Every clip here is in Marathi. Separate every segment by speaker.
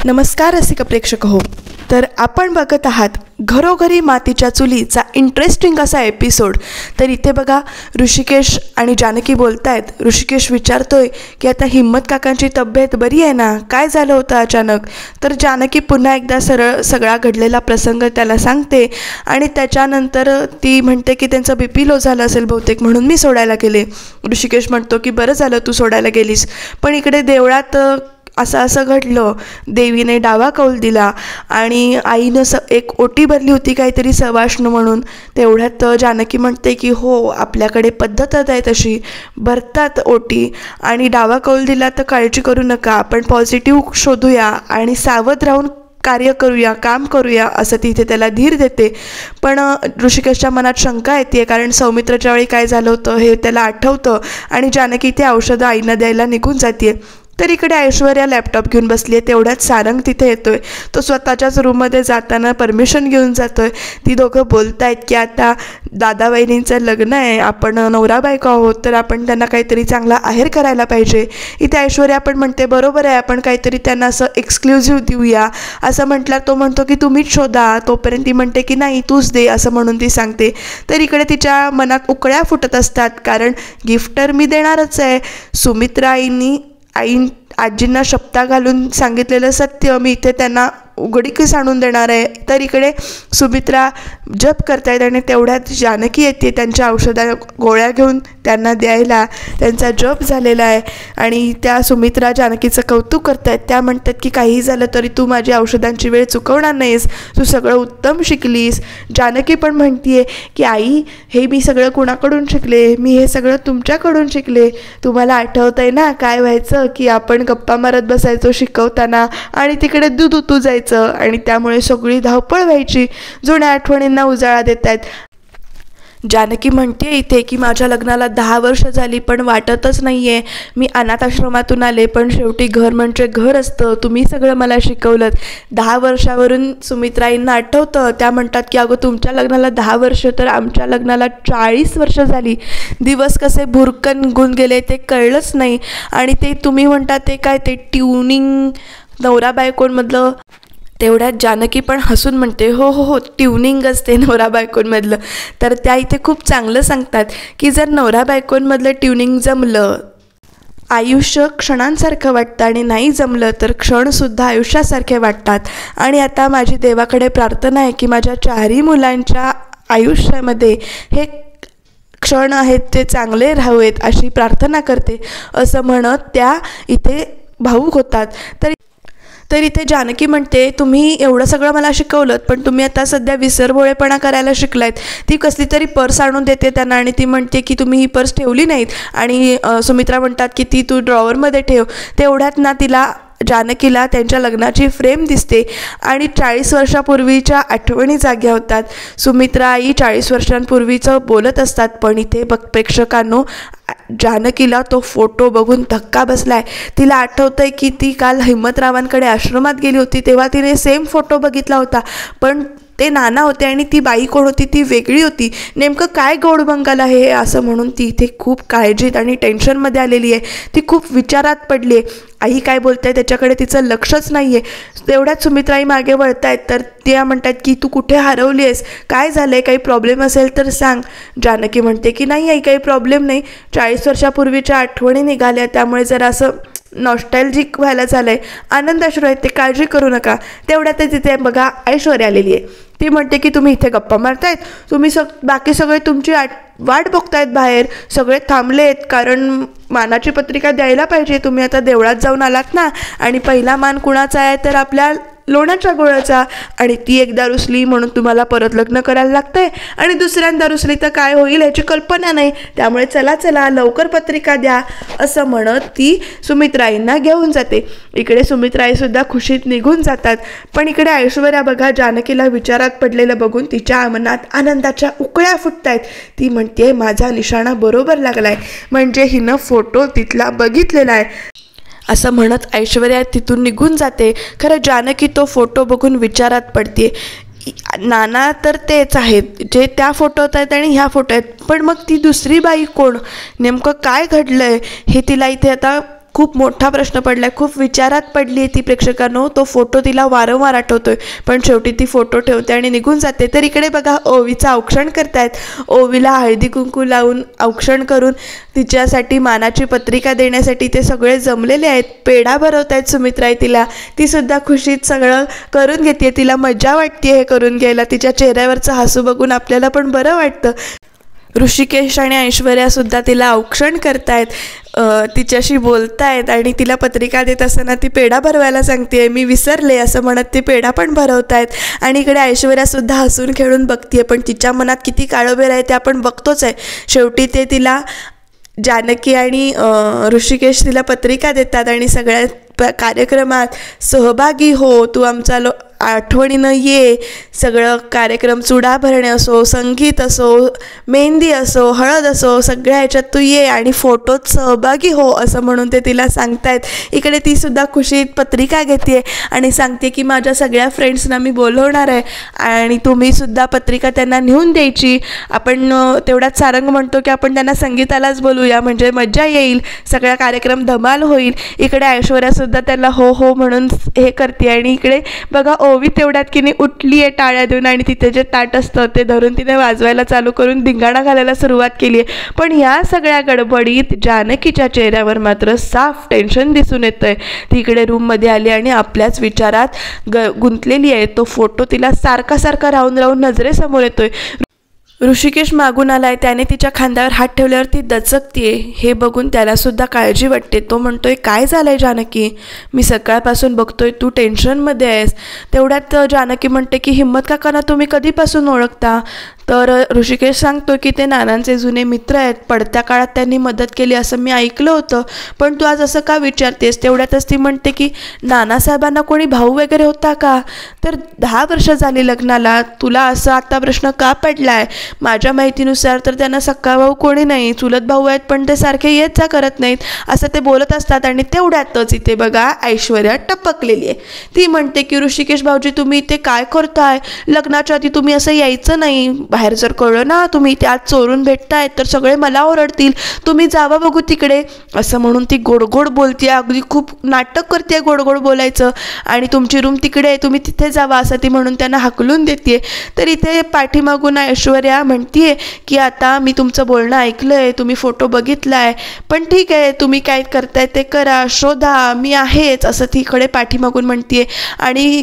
Speaker 1: नमस्कार रसिक प्रेक्षक हो. तर आपण बघत आहात घरोघरी मातीच्या चुलीचा इंटरेस्टिंग असा एपिसोड. तर इथे बघा ऋषिकेश आणि जानकी बोलतायत. ऋषिकेश विचारतोय की आता हिम्मत काकांची तब्येत बरी आहे ना, काय झालं होतं अचानक. तर जानकी पुन्हा एकदा सरळ सगळा घडलेला प्रसंग त्याला सांगते आणि त्याच्यानंतर ती म्हणते की त्यांचं BP लो झालं असेल बहुतेक, म्हणून मी सोडायला गेले. ऋषिकेश म्हणतो की बरं झालं तू सोडायला गेलीस, पण इकडे देवळात असं घडलं. देवीने डावा कौल दिला आणि आईनं एक ओटी भरली होती काहीतरी सवाष्ण म्हणून. तेवढ्यात जानकी म्हणते की हो, आपल्याकडे पद्धतच आहे तशी, भरतात ओटी आणि डावा कौल दिला तर काळजी करू नका, आपण पॉझिटिव्ह शोधूया आणि सावध राहून कार्य करूया, काम करूया, असं तिथे त्याला धीर देते. पण ऋषिकेशच्या मनात शंका येते, कारण सौमित्रच्या वेळी काय झालं होतं हे त्याला आठवतं आणि जानकी ते औषधं आईनं द्यायला निघून जाते. तर इकडे ऐश्वर्या लॅपटॉप घेऊन बसली आहे. तेवढ्यात सारंग तिथे येतोय. तो स्वतःच्याच रूममध्ये जाताना परमिशन घेऊन जातोय. ती दोघं बोलत आहेत की आता दादा वहिनींचं लग्न आहे, आपण नवरा बायको आहोत, तर आपण त्यांना काहीतरी चांगला आहेर करायला पाहिजे. इथे ऐश्वर्या पण म्हणते बरोबर आहे, आपण काहीतरी त्यांना असं एक्सक्लुझिव्ह देऊया. असं म्हटल्यावर तो म्हणतो की तुम्हीच शोधा. तोपर्यंत ती म्हणते की नाही तूच दे, असं म्हणून ती सांगते. तर इकडे तिच्या मनात उकळ्या फुटत असतात, कारण गिफ्ट तर मी देणारच आहे. सुमित्रा आजींना शपथा घालून सांगितलेलं सत्य मी इथे त्यांना उघडकीस आणून देणार आहे. तर इकडे सुमित्रा जप करतायत आणि तेवढ्यात जानकी येते त्यांच्या औषधा गोळ्या घेऊन त्यांना द्यायला. त्यांचा जप झालेला आहे आणि त्या सुमित्रा जानकीचं कौतुक करतायत. त्या म्हणतात की काही झालं तरी तू माझी औषधांची वेळ चुकवणार नाहीस, तू सगळं उत्तम शिकलीस. जानकी पण म्हणतीये की आई, हे मी सगळं कुणाकडून शिकले, मी हे सगळं तुमच्याकडून शिकले. तुम्हाला आठवतंय ना काय व्हायचं की आपण गप्पा मारत बसायचो शिकवताना आणि तिकडे दूध उतू जायचं आणि त्यामुळे सगळी धावपळ व्हायची. जुन्या आठवणींना उजाळा देत आहेत. जानकी म्हणते इथे की माझ्या लग्नाला 10 वर्ष झाली, पण वाटतच नाही आहे मी अनाथ आश्रमातून आले, पण शेवटी घर म्हणजे घर असतं. तुम्ही सगळं मला शिकवलं. 10 वर्षावरून सुमित्राईंना आठवतं. त्या म्हणतात की अगं तुमच्या लग्नाला 10 वर्ष, तर आमच्या लग्नाला 40 वर्ष झाली. दिवस कसे भुरकन निघून गेले ते कळलंच नाही. आणि ते तुम्ही म्हणता ते काय, ते ट्युनिंग नवरा बायकोंमधलं. तेवढ्यात जानकी पण हसून म्हणते हो हो हो, ट्युनिंग असते नवरा बायकोंमधलं. तर त्या इथे खूप चांगलं सांगतात की जर नवरा बायकोंमधलं ट्युनिंग जमलं, आयुष्य क्षणांसारखं वाटतं आणि नाही जमलं तर क्षणसुद्धा आयुष्यासारखे वाटतात. आणि आता माझी देवाकडे प्रार्थना आहे की माझ्या 4ही मुलांच्या आयुष्यामध्ये हे क्षण आहेत ते चांगले राहावेत, अशी प्रार्थना करते, असं म्हणत त्या इथे भावूक होतात. तर इथे जानकी म्हणते तुम्ही एवढं सगळं मला शिकवलं, पण तुम्ही आता सध्या विसरभोळेपणा करायला शिकलायत. ती कसली तरी पर्स आणून देते त्यांना आणि ती म्हणते की तुम्ही ही पर्स ठेवली नाहीत. आणि सुमित्रा म्हणतात की ती तू ड्रॉवरमध्ये ठेव. तेवढ्यात ना तिला जानकीला त्यांच्या लग्नाची फ्रेम दिसते आणि 40 वर्षापूर्वीच्या आठवणी जाग्या होतात. सुमित्रा आई 40 वर्षांपूर्वीचं बोलत असतात, पण इथे प्रेक्षकांनो जानकीला तो फोटो बघून धक्का बसलाय. तिला आठवतंय की ती काल हिम्मतरावांकडे आश्रमात गेली होती, तेव्हा तिने सेम फोटो बघितला होता, पण ते नाना होते आणि ती बाई कोण होती ती वेगळी होती. नेमकं काय गोडबंगाल आहे हे, असं म्हणून ती इथे खूप काळजीत आणि टेन्शनमध्ये आलेली आहे. ती खूप विचारात पडली आहे. आई काय बोलताय त्याच्याकडे तिचं लक्षच नाही आहे. तेवढ्यात सुमित्राई मागे वळत आहेत. तर त्या म्हणतात की तू कुठे हरवली आहेस, काय झालं आहे, काही प्रॉब्लेम असेल तर सांग. जानकी म्हणते की नाही आई, काही प्रॉब्लेम नाही, 40 वर्षापूर्वीच्या आठवणी निघाल्या, त्यामुळे जरा असं नॉस्टॅल्जिक व्हायला झालं आहे, आनंदाश्रू आहेत ते, काळजी करू नका. तेवढ्यातच तिथे बघा ऐश्वर्या आलेली आहे. ती म्हणते की तुम्ही इथे गप्पा मारतायत, तुम्ही बाकी सगळे तुमची वाट बघतायत बाहेर, सगळे थांबलेत, कारण मानाची पत्रिका द्यायला पाहिजे. तुम्ही आता देवळात जाऊन आलात ना, आणि पहिला मान कुणाचा आहे तर आपल्या लोण्याच्या गोळ्याचा, आणि ती एकदा रुसली म्हणून तुम्हाला परत लग्न करायला लागतंय, आणि दुसऱ्यांदा रुसली तर काय होईल याची कल्पना नाही, त्यामुळे चला चला लवकर पत्रिका द्या, असं म्हणत ती सुमित्राईंना घेऊन जाते. इकडे सुमित्राईसुद्धा खुशीत निघून जातात. पण इकडे ऐश्वर्या बघा जानकीला विचारात पडलेलं बघून तिच्या मनात आनंदाच्या उकळ्या फुटत आहेत. ती म्हणते माझा निशाणा बरोबर लागलाय, म्हणजे हिनं फोटो तिथला बघितलेला आहे, असं म्हणत ऐश्वर्या तिथून निघून जाते. खरं जानकी तो फोटो बघून विचारात पडते. नाना तर तेच आहेत जे त्या फोटोत आहेत आणि ह्या फोटो आहेत, पण मग ती दुसरी बाई कोण, नेमकं काय घडलं आहे हे तिला इथे आता खूप मोठा प्रश्न पडलाय, खूप विचारात पडली आहे ती प्रेक्षकांनो. तो फोटो तिला वारंवार आठवतोय, पण शेवटी ती फोटो ठेवते आणि निघून जाते. तर इकडे बघा ओवीचं औक्षण करतायत. ओवीला हळदी कुंकू लावून औक्षण करून तिच्यासाठी मानाची पत्रिका देण्यासाठी ते सगळे जमलेले आहेत. पेढा भरवतायत सुमित्राई तिला. ती सुद्धा खुशीत सगळं करून घेते. तिला मजा वाटते हे करून घ्यायला. तिच्या चेहऱ्यावरचं हसू बघून आपल्याला पण बरं वाटतं. ऋषिकेश आणि ऐश्वर्यासुद्धा तिला औक्षण करतायत, तिच्याशी बोलतायत आणि तिला पत्रिका देत असताना ती पेढा भरवायला सांगते. मी विसरले असं म्हणत ती पेढा पण भरवतायत. आणि इकडे ऐश्वर्यासुद्धा हसून खेळून बघतीये, पण तिच्या मनात किती काळोबेर आहे ते आपण बघतोच आहे. शेवटी ते तिला जानकी आणि ऋषिकेश तिला पत्रिका देतात आणि सगळ्या कार्यक्रमात सहभागी हो, तू आमचा आठवणीनं ये. सगळं कार्यक्रम चुडा भरणे असो, संगीत असो, मेहंदी असो, हळद असो, सगळ्या ह्याच्यात तू ये आणि फोटोत सहभागी हो असं म्हणून ते तिला सांगतायत. इकडे ती सुद्धा खुशीत पत्रिका घेते आणि सांगते की माझ्या सगळ्या फ्रेंड्सना मी बोलवणार आहे आणि तुम्हीसुद्धा पत्रिका त्यांना नेऊन द्यायची. आपण तेवढाच सारंग म्हणतो की आपण त्यांना संगीतालाच बोलूया, म्हणजे मजा येईल, सगळा कार्यक्रम धमाल होईल. इकडे ऐश्वर्यासुद्धा त्यांना हो हो म्हणून हे करते. आणि इकडे बघा ओवी तेवढ्यात की नाही उठली आहे टाळ्या देऊन आणि तिथे जे ताट असतं ते धरून तिने वाजवायला चालू करून धिंगाणा घालायला सुरुवात केली आहे. पण ह्या सगळ्या गडबडीत जानकीच्या चेहऱ्यावर मात्र साफ टेन्शन दिसून येतं आहे. ती इकडे रूममध्ये आली आणि आपल्याच विचारात गुंतलेली आहे. तो फोटो तिला सारखा सारखा राहून राहून नजरेसमोर येतोय. ऋषिकेश मागून आलाय, त्याने तिच्या खांद्यावर हात ठेवल्यावर ती दचकतीये. हे बघून त्यालासुद्धा काळजी वाटते. तो म्हणतोय काय झालंय जानकी, मी सकाळपासून बघतोय तू टेन्शनमध्ये आहेस. तेवढ्यात जानकी म्हणते की हिम्मत काकांना तुम्ही कधीपासून ओळखता. तर ऋषिकेश सांगतो की ते नानांचे जुने मित्र आहेत, पडत्या काळात त्यांनी मदत केली असं मी ऐकलं होतं, पण तू आज असं का विचारतेस. तेवढ्यातच ती म्हणते की नानासाहेबांना कोणी भाऊ वगैरे होता का. तर 10 वर्ष झाली लग्नाला, तुला असं आता प्रश्न का पडलाय. माझ्या माहितीनुसार तर त्यांना सक्का भाऊ कोणी नाही, चुलत भाऊ आहेत पण ते सारखे येत जा करत नाहीत असं ते बोलत असतात. आणि तेवढ्यातच इथे बघा ऐश्वर्या टपकलेली आहे. ती म्हणते की ऋषिकेश भाऊजी तुम्ही इथे काय करताय, लग्नाच्या आधी तुम्ही असं यायचं नाही, बाहेर जर कळलं ना तुम्ही ते आज चोरून भेटतायत तर सगळे मला ओरडतील, तुम्ही जावा बघू तिकडे असं म्हणून ती गोडगोड बोलते. अगदी खूप नाटक करते गोडगोड बोलायचं. आणि तुमची रूम तिकडे आहे, तुम्ही तिथे जावा असं ती म्हणून त्यांना हाकलून देते. तर इथे पाठीमागून ऐश्वर्या म्हणतीये की आता मी तुमचं बोलणं ऐकलंय, तुम्ही फोटो बघितलाय, पण ठीक आहे तुम्ही काय करताय ते करा, शोधा, मी आहेच असं ती इकडे पाठीमागून म्हणतीये. आणि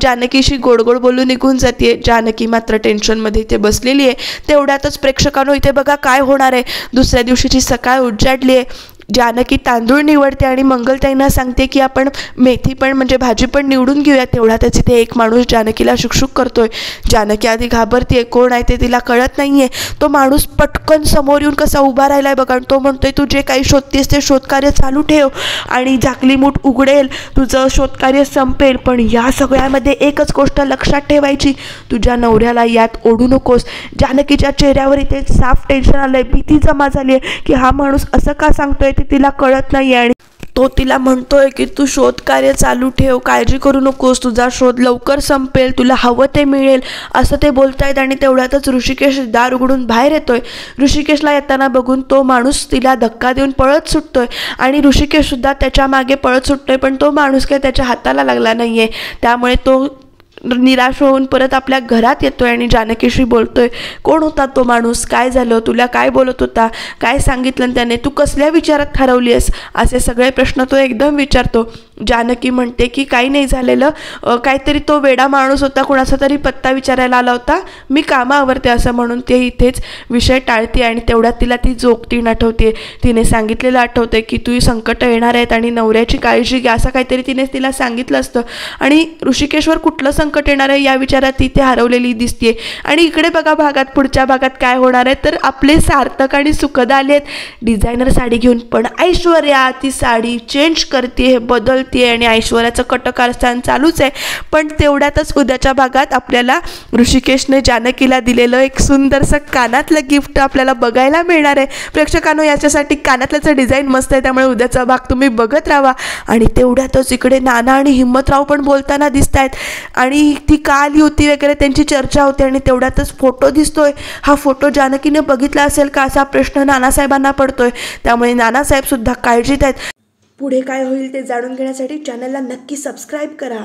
Speaker 1: जानकीशी गोडगोड बोलून निघून जाते. जानकी मात्र टेन्शनमध्ये इथे बसलेली आहे. तेवढ्यातच प्रेक्षकांनो इथे बघा काय होणार आहे. दुसऱ्या दिवशीची सकाळ उजाडली आहे. जानकी तांदूळ निवडते आणि मंगलताईंना सांगते की आपण मेथी पण म्हणजे भाजी पण निवडून घेऊया. तेवढ्यातच इथे एक माणूस जानकीला शुकशुक करतोय. जानकी आधी घाबरते, कोण आहे ते तिला कळत नाहीये. तो माणूस पटकन समोर येऊन कसा उभा राहिलाय बघा. तो म्हणतोय तू जे काही शोधतेस ते शोधकार्य चालू ठेव आणि झाकली मूठ उघडेल, तुझं शोधकार्य संपेल, पण या सगळ्यामध्ये एकच गोष्ट लक्षात ठेवायची, तुझ्या नवऱ्याला यात ओढू नकोस. जानकीच्या चेहऱ्यावर इथे साफ टेन्शन आलंय, भीती जमा झाली आहे की हा माणूस असं का सांगतोय ते तिला कळत नाही. आणि तो तिला म्हणतोय की तू शोधकार्य चालू ठेव, काळजी करू नकोस, तुझा शोध लवकर संपेल, तुला हवं ते मिळेल असं ते बोलतायत. आणि तेवढ्यातच ऋषिकेश दार उघडून बाहेर येतोय. ऋषिकेशला येताना बघून तो माणूस तिला धक्का देऊन पळत सुटतोय आणि ऋषिकेश सुद्धा त्याच्या मागे पळत सुटतोय, पण तो माणूस काय त्याच्या हाताला लागला नाहीये. त्यामुळे तो निराश होऊन परत आपल्या घरात येतोय आणि जानकीशी बोलतोय. कोण होता तो माणूस, काय झालं, तुला काय बोलत होता, काय सांगितलं त्याने, तू कसल्या विचारात हरवलीस, असे सगळे प्रश्न तो एकदम विचारतो. जानकी म्हणते की काही नाही झालेलं, काहीतरी तो वेडा माणूस होता, कोणाचा तरी पत्ता विचारायला आला होता, मी कामावरते असं म्हणून ते इथेच विषय टाळते. आणि तेवढ्यात तिला ती जोगतीन आठवते. तिने सांगितलेलं आठवते की तू संकट येणार आहेत आणि नवऱ्याची काळजी घ्या असं काहीतरी तिला सांगितलं असतं. आणि ऋषिकेशवर कुठलं संकट येणार आहे या विचारात ती हरवलेली दिसते. आणि इकडे बघा पुढच्या भागात काय होणार आहे, तर आपले सार्थक आणि सुखदा आले आहेत डिझायनर साडी घेऊन, पण ऐश्वर्या ती साडी चेंज करते, बदलते आणि ऐश्वर्याचं कटकारस्थान चालूच आहे. पण तेवढ्यातच उद्याच्या भागात आपल्याला ऋषिकेशने जानकीला दिलेलं एक सुंदरसं कानातलं गिफ्ट आपल्याला बघायला मिळणार आहे. प्रेक्षकांनो याच्यासाठी कानातल्याचं डिझाईन मस्त आहे, त्यामुळे उद्याचा भाग तुम्ही बघत राहा. आणि तेवढ्यातच इकडे नाना आणि हिम्मतराव पण बोलताना दिसत आहेत आणि ती का आली होती वगैरे त्यांची चर्चा होते. आणि तेवढ्यातच फोटो दिसतोय. हा फोटो जानकीने बघितला असेल का असा प्रश्न नानासाहेबांना पडतोय. त्यामुळे नानासाहेब सुद्धा काळजीत आहेत. पुढे काय होईल ते जाणून घेण्यासाठी चॅनलला नक्की सबस्क्राईब करा.